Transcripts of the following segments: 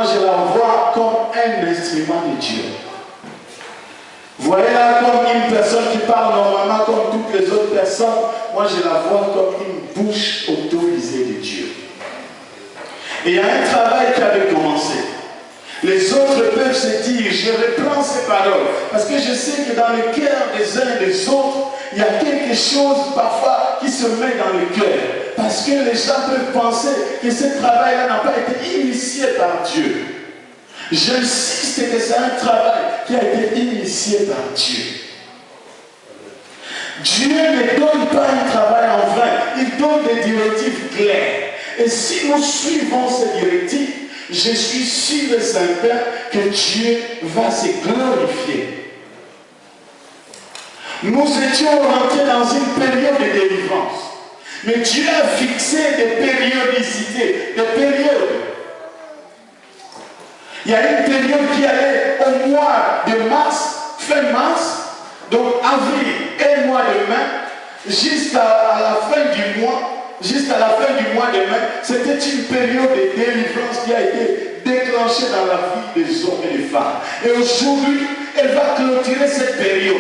moi je la vois comme un instrument de Dieu. Voyez-la comme une personne qui parle normalement comme toutes les autres personnes. Moi je la vois comme une bouche autorisée de Dieu. Et il y a un travail qui avait commencé. Les autres peuvent se dire, je reprends ces paroles. Parce que je sais que dans le cœur des uns et des autres, il y a quelque chose parfois qui se met dans le cœur. Parce que les gens peuvent penser que ce travail-là n'a pas été initié par Dieu. J'insiste que c'est un travail qui a été initié par Dieu. Dieu ne donne pas un travail en vain. Il donne des directives claires. Et si nous suivons ces directives, je suis sûr et certain que Dieu va se glorifier. Nous étions rentrés dans une période de délivrance. Mais Dieu a fixé des périodicités, des périodes. Il y a une période qui allait au mois de mars, fin mars, donc avril et mois de mai, jusqu'à la fin du mois. Jusqu'à la fin du mois de mai, c'était une période de délivrance qui a été déclenchée dans la vie des hommes et des femmes. Et aujourd'hui, elle va clôturer cette période.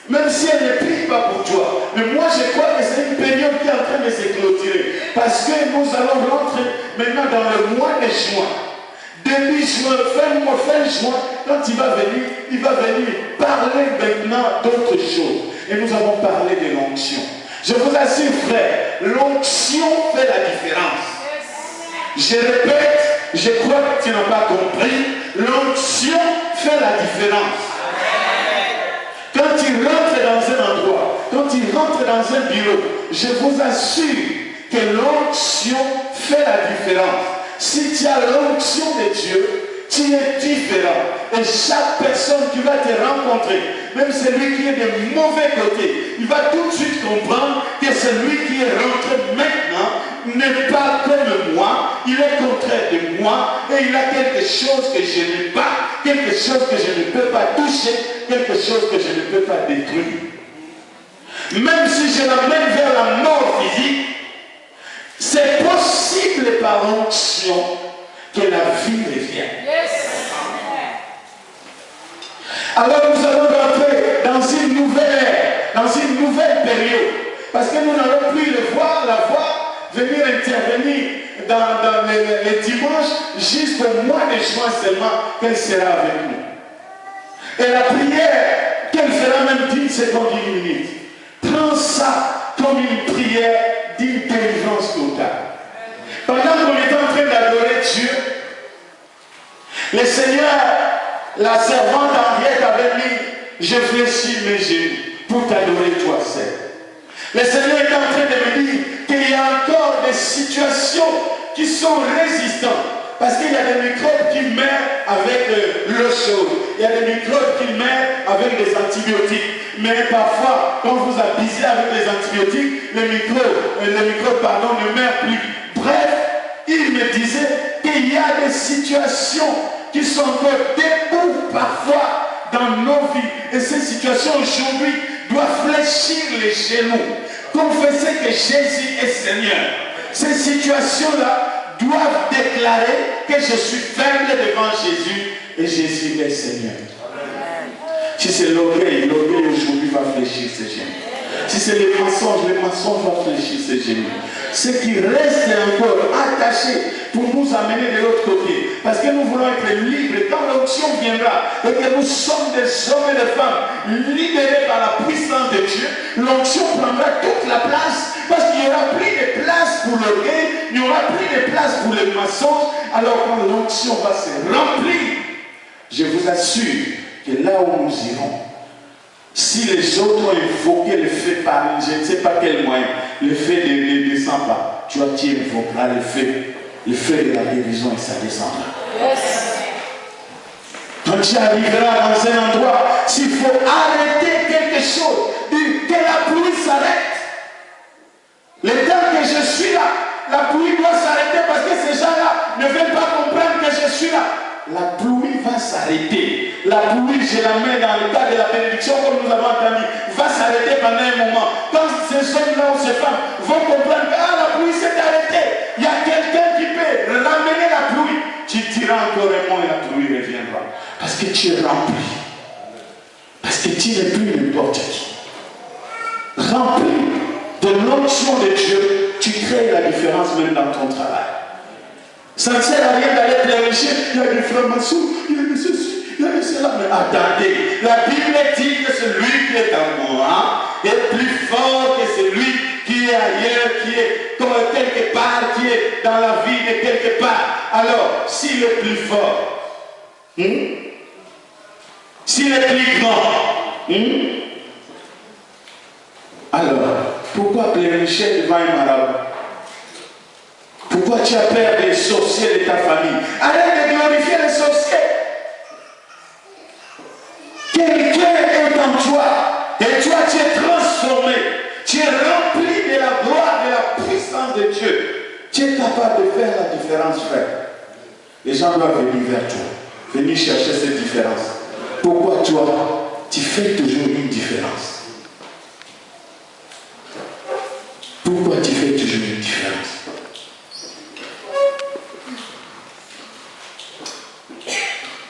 Même si elle ne prie pas pour toi. Mais moi, je crois que c'est une période qui est en train de se clôturer. Parce que nous allons rentrer maintenant dans le mois de juin. Début juin, fin juin, quand il va venir parler maintenant d'autres choses. Et nous avons parlé de l'onction. Je vous assure, frère, l'onction fait la différence. Je répète, je crois que tu n'as pas compris, l'onction fait la différence. Quand tu rentres dans un endroit, quand tu rentres dans un bureau, je vous assure que l'onction fait la différence. Si tu as l'onction de Dieu, tu es différent. Et chaque personne qui va te rencontrer, même celui qui est de mauvais côté, il va tout de suite comprendre que celui qui est rentré maintenant n'est pas comme moi, il est contraire de moi et il a quelque chose que je n'ai pas, quelque chose que je ne peux pas toucher, quelque chose que je ne peux pas détruire. Même si je l'amène vers la mort physique, c'est possible par onction que la vie revienne. Yes. Alors nous allons rentrer dans une nouvelle ère, dans une nouvelle période. Parce que nous n'allons plus la voir venir intervenir dans les dimanches jusqu'au mois de juin seulement qu'elle sera avec nous. Et la prière, qu'elle fera même 10 secondes, 10 minutes. Prends ça comme une prière d'une délivrance totale. Pendant qu'on est en train d'adorer Dieu, le Seigneur, la servante Henriette avait mis, je fléchis mes genoux pour t'adorer toi seul. Le Seigneur est en train de me dire qu'il y a encore des situations qui sont résistantes. Parce qu'il y a des microbes qui meurent avec l'eau chaude. Il y a des microbes qui meurent avec des antibiotiques. Mais parfois, quand vous abusez avec les antibiotiques, les microbes ne meurent plus. Bref, il me disait qu'il y a des situations qui sont encore debout parfois dans nos vies. Et ces situations aujourd'hui doivent fléchir les genoux. Confesser que Jésus est Seigneur. Ces situations-là doivent déclarer que je suis faible devant Jésus et Jésus est Seigneur. Amen. Si c'est l'orgueil aujourd'hui va fléchir ses genoux. Si c'est le mensonge va fléchir ses genoux. Ce qui reste encore attaché pour nous amener de l'autre côté. Parce que nous voulons être libres. Quand l'onction viendra et que nous sommes des hommes et des femmes libérés par la puissance de Dieu, l'onction prendra toute la place. Parce qu'il n'y aura plus de place pour l'orgueil, il n'y aura plus de place pour les mensonges. Alors quand l'onction va se remplir, je vous assure que là où nous irons, si les autres ont invoqué le fait par je ne sais pas quel moyen, le fait ne descend pas, tu invoqueras le fait de la guérison et ça descendra. Yes. Quand tu arriveras dans un endroit, s'il faut arrêter quelque chose, que la pluie s'arrête. Le temps que je suis là, la pluie doit s'arrêter parce que ces gens-là ne veulent pas comprendre que je suis là. La pluie va s'arrêter. La pluie, je la mets dans le cas de la bénédiction, comme nous avons entendu, va s'arrêter pendant un moment. Quand ces hommes-là ou ces femmes vont comprendre que la pluie s'est arrêtée, il y a quelqu'un qui peut ramener la pluie. Tu diras encore un mois et la pluie reviendra. Parce que tu es rempli. Parce que tu n'es plus n'importe qui. Rempli de l'onction de Dieu, tu crées la différence même dans ton travail. Ça ne sert à rien d'aller pleurnicher. Il y a des francs-maçons, il y a des ceci, il y a des cela. Mais attendez, la Bible dit que celui qui est en moi est plus fort que celui qui est ailleurs, qui est quelque part, qui est dans la vie de quelque part. Alors, s'il est plus fort, s'il est plus grand, alors, pourquoi pleurnicher devant un marabout? Pourquoi tu as peur des sorciers de ta famille? Arrête de glorifier les sorciers. Quelqu'un est en toi. Et toi, tu es transformé. Tu es rempli de la gloire, de la puissance de Dieu. Tu es capable de faire la différence, frère. Les gens doivent venir vers toi. Venir chercher cette différence. Pourquoi toi, tu fais toujours une différence? Pourquoi tu fais toujours une différence?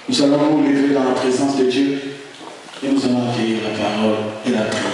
Nous allons nous lever dans la présence de Dieu et nous allons accueillir la parole et la prière.